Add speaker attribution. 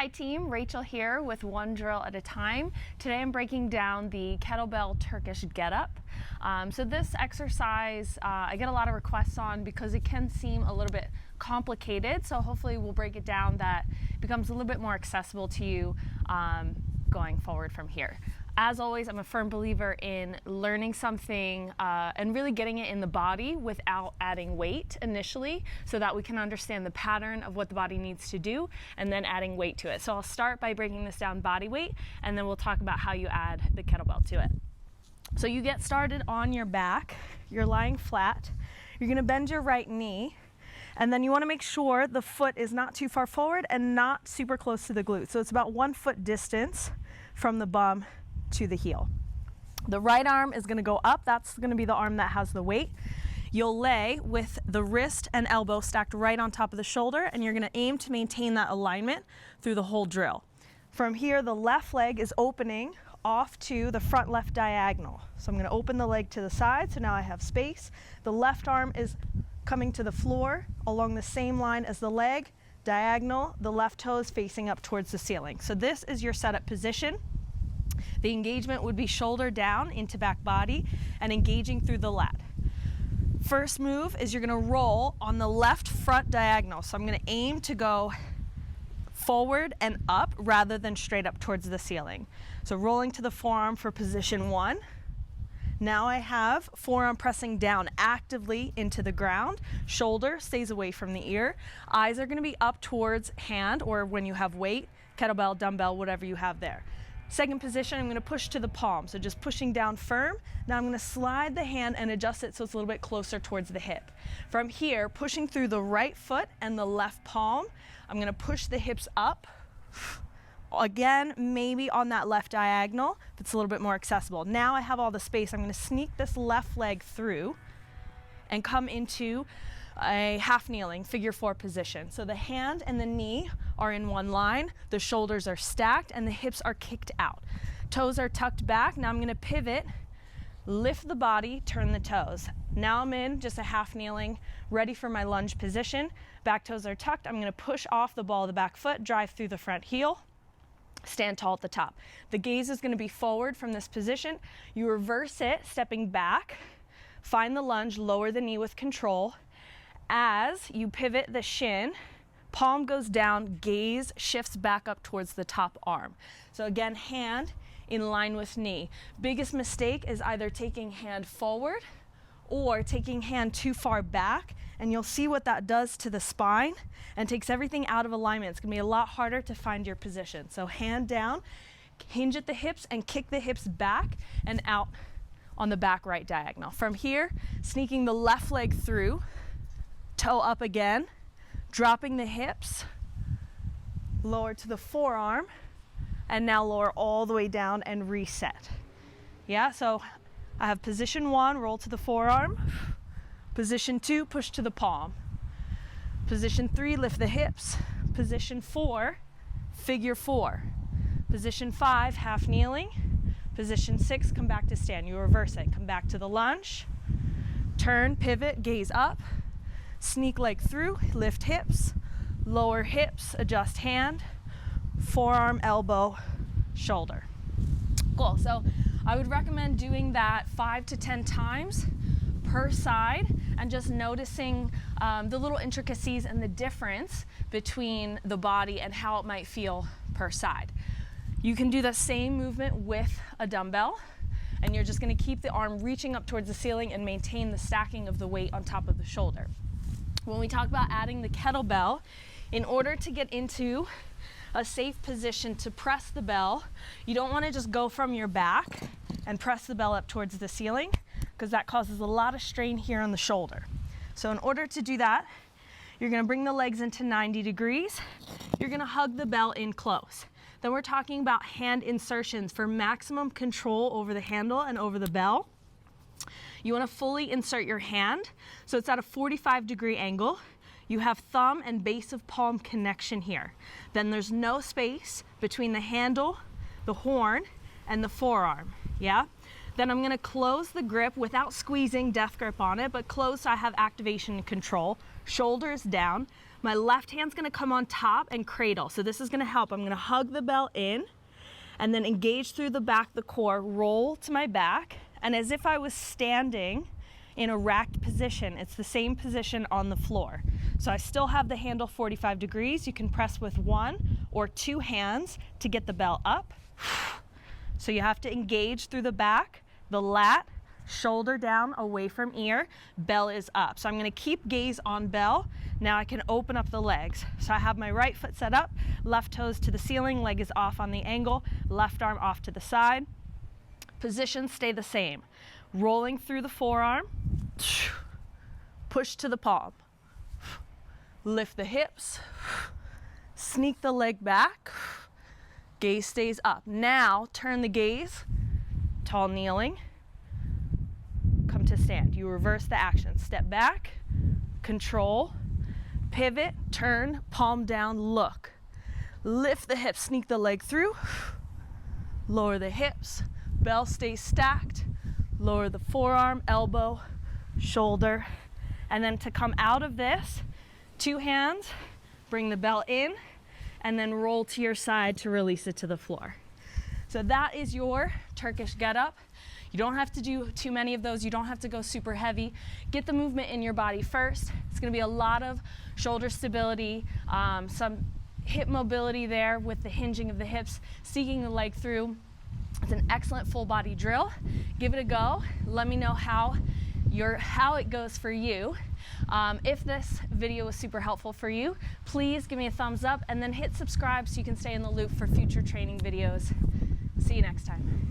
Speaker 1: Hi team, Rachel here with One Drill at a Time. Today I'm breaking down the kettlebell Turkish get up. So this exercise I get a lot of requests on because it can seem a little bit complicated. So hopefully we'll break it down that it becomes a little bit more accessible to you going forward from here. As always, I'm a firm believer in learning something and really getting it in the body without adding weight initially so that we can understand the pattern of what the body needs to do and then adding weight to it. So I'll start by breaking this down body weight and then we'll talk about how you add the kettlebell to it. So you get started on your back, you're lying flat, you're gonna bend your right knee, and then you wanna make sure the foot is not too far forward and not super close to the glute. So it's about 1 foot distance from the bum to the heel. The right arm is going to go up. That's going to be the arm that has the weight. You'll lay with the wrist and elbow stacked right on top of the shoulder, and you're going to aim to maintain that alignment through the whole drill. From here, the left leg is opening off to the front left diagonal. So I'm going to open the leg to the side, so now I have space. The left arm is coming to the floor along the same line as the leg, diagonal. The left toe is facing up towards the ceiling. So this is your setup position. The engagement would be shoulder down into back body and engaging through the lat. First move is you're going to roll on the left front diagonal. So I'm going to aim to go forward and up rather than straight up towards the ceiling. So rolling to the forearm for position 1. Now I have forearm pressing down actively into the ground. Shoulder stays away from the ear. Eyes are going to be up towards hand, or when you have weight, kettlebell, dumbbell, whatever you have there. Second position, I'm going to push to the palm, so just pushing down firm. Now I'm going to slide the hand and adjust it so it's a little bit closer towards the hip. From here, pushing through the right foot and the left palm, I'm going to push the hips up. Again, maybe on that left diagonal, if it's a little bit more accessible. Now I have all the space. I'm going to sneak this left leg through and come into a half kneeling figure 4 position. So the hand and the knee are in one line, the shoulders are stacked, and the hips are kicked out. Toes are tucked back. Now I'm going to pivot, lift the body, turn the toes. Now I'm in just a half kneeling, ready for my lunge position. Back toes are tucked. I'm going to push off the ball of the back foot, drive through the front heel, stand tall at the top. The gaze is going to be forward from this position. You reverse it, stepping back, find the lunge, lower the knee with control. As you pivot the shin, palm goes down, gaze shifts back up towards the top arm. So again, hand in line with knee. Biggest mistake is either taking hand forward or taking hand too far back, and you'll see what that does to the spine and takes everything out of alignment. It's gonna be a lot harder to find your position. So hand down, hinge at the hips and kick the hips back and out on the back right diagonal. From here, sneaking the left leg through, toe up again, dropping the hips, lower to the forearm, and now lower all the way down and reset. Yeah, so I have position 1, roll to the forearm. Position 2, push to the palm. Position 3, lift the hips. Position 4, figure 4. Position 5, half kneeling. Position 6, come back to stand. You reverse it, come back to the lunge. Turn, pivot, gaze up. Sneak leg through, lift hips, lower hips, adjust hand, forearm, elbow, shoulder. Cool, so I would recommend doing that 5 to 10 times per side and just noticing the little intricacies and the difference between the body and how it might feel per side. You can do the same movement with a dumbbell, and you're just gonna keep the arm reaching up towards the ceiling and maintain the stacking of the weight on top of the shoulder. When we talk about adding the kettlebell, in order to get into a safe position to press the bell, you don't want to just go from your back and press the bell up towards the ceiling, because that causes a lot of strain here on the shoulder. So in order to do that, you're going to bring the legs into 90 degrees. You're going to hug the bell in close. Then we're talking about hand insertions for maximum control over the handle and over the bell. You want to fully insert your hand, so it's at a 45-degree angle. You have thumb and base of palm connection here. Then there's no space between the handle, the horn, and the forearm, yeah? Then I'm gonna close the grip without squeezing death grip on it, but close so I have activation and control. Shoulders down. My left hand's gonna come on top and cradle. So this is gonna help. I'm gonna hug the bell in and then engage through the back of the core, roll to my back, and as if I was standing in a racked position, it's the same position on the floor. So I still have the handle 45 degrees. You can press with 1 or 2 hands to get the bell up. So you have to engage through the back, the lat, shoulder down, away from ear, bell is up. So I'm gonna keep gaze on bell. Now I can open up the legs. So I have my right foot set up, left toes to the ceiling, leg is off on the angle, left arm off to the side. Positions stay the same. Rolling through the forearm, push to the palm. Lift the hips, sneak the leg back, gaze stays up. Now turn the gaze, tall kneeling, come to stand. You reverse the action. Step back, control, pivot, turn, palm down, look. Lift the hips, sneak the leg through, lower the hips, bell stays stacked, lower the forearm, elbow, shoulder, and then to come out of this, 2 hands, bring the bell in, and then roll to your side to release it to the floor. So that is your Turkish get up. You don't have to do too many of those. You don't have to go super heavy. Get the movement in your body first. It's gonna be a lot of shoulder stability, some hip mobility there with the hinging of the hips, sneaking the leg through. It's an excellent full body drill. Give it a go. Let me know how it goes for you. If this video was super helpful for you, please give me a thumbs up and then hit subscribe so you can stay in the loop for future training videos. See you next time.